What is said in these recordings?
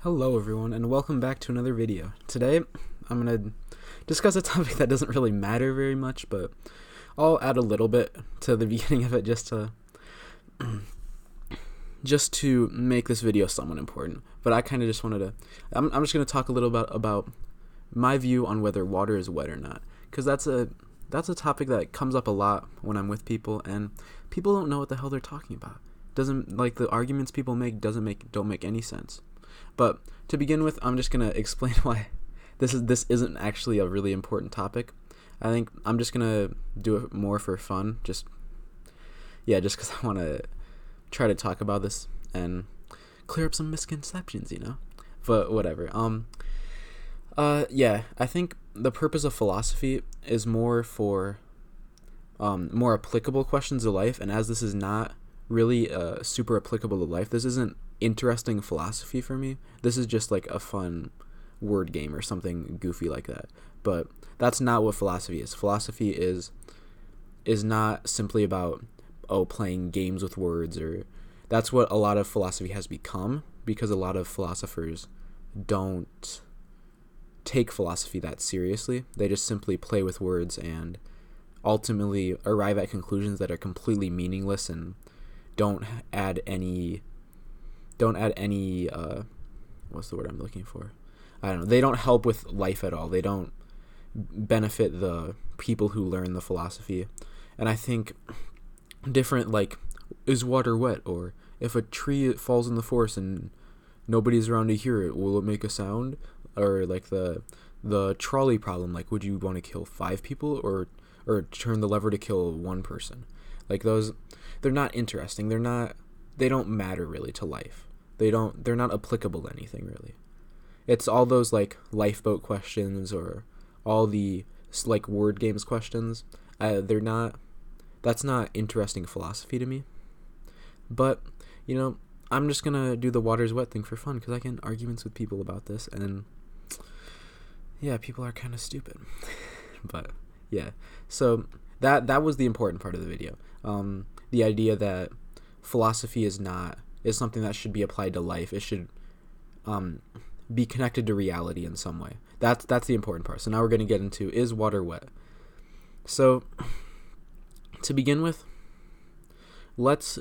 Hello everyone and welcome back to another video. Today I'm going to discuss a topic that doesn't really matter very much, but I'll add a little bit to the beginning of it just to make this video somewhat important. But I kind of just wanted to I'm just going to talk a little about my view on whether water is wet or not, cuz that's a topic that comes up a lot when I'm with people and people don't know what the hell they're talking about. Doesn't like the arguments people make don't make any sense. But to begin with, I'm just gonna explain why this isn't actually a really important topic. I think I'm just gonna do it more for fun, just because I want to try to talk about this and clear up some misconceptions, But whatever. I think the purpose of philosophy is more for more applicable questions of life, and as this is not really super applicable to life, this isn't interesting philosophy for me. This is just like a fun word game or something goofy like that. But that's not what philosophy is. Philosophy is not simply about playing games with words, or that's what a lot of philosophy has become, because a lot of philosophers don't take philosophy that seriously. They just simply play with words and ultimately arrive at conclusions that are completely meaningless and don't add any what's the word I'm looking for? I don't know. They don't help with life at all. They don't benefit the people who learn the philosophy. And I think different, like, is water wet? Or if a tree falls in the forest and nobody's around to hear it, will it make a sound? Or like the trolley problem, like, would you want to kill 5 people or turn the lever to kill 1 person? Like, those, they're not interesting. They don't matter really to life. They're not applicable to anything really. It's all those like lifeboat questions or all the like word games questions. That's not interesting philosophy to me. But, I'm just going to do the water's wet thing for fun because I get in arguments with people about this, and yeah, people are kind of stupid. But yeah, so that was the important part of the video. The idea that philosophy is something that should be applied to life. It should be connected to reality in some way. That's the important part. So now we're going to get into, is water wet? So to begin with, let's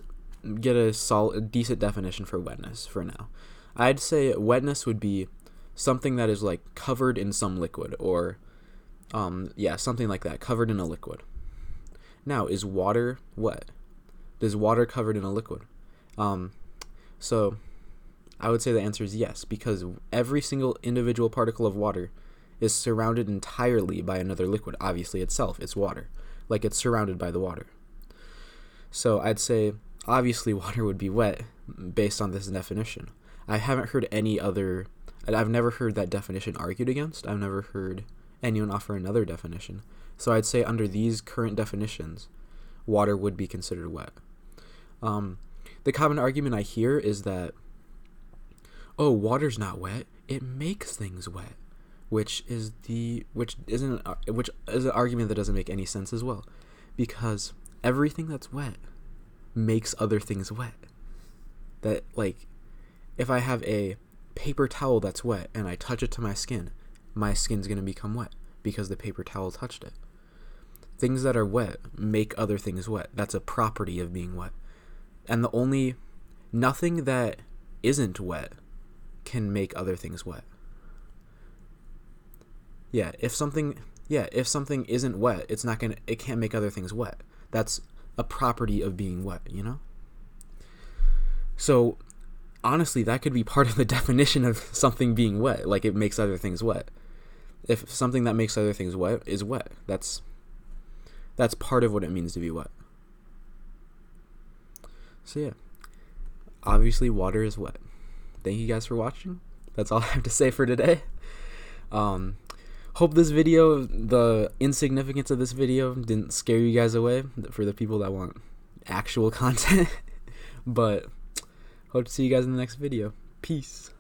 get a decent definition for wetness for now. I'd say wetness would be something that is like covered in some liquid, or something like that, covered in a liquid. Now, is water wet? Is water covered in a liquid? So I would say the answer is yes, because every single individual particle of water is surrounded entirely by another liquid. Obviously itself, it's water. Like, it's surrounded by the water. So I'd say obviously water would be wet based on this definition. I've never heard that definition argued against. I've never heard anyone offer another definition. So I'd say under these current definitions, water would be considered wet. The common argument I hear is that, water's not wet, it makes things wet, which is an argument that doesn't make any sense as well, because everything that's wet makes other things wet. That, like, if I have a paper towel that's wet and I touch it to my skin's going to become wet because the paper towel touched it. Things that are wet make other things wet. That's a property of being wet. And nothing that isn't wet can make other things wet. If something isn't wet, it can't make other things wet. That's a property of being wet, So honestly, that could be part of the definition of something being wet, like it makes other things wet. If something that makes other things wet is wet, that's part of what it means to be wet. So yeah, obviously water is wet. Thank you guys for watching. That's all I have to say for today. Hope this video, the insignificance of this video, didn't scare you guys away for the people that want actual content. But hope to see you guys in the next video. Peace.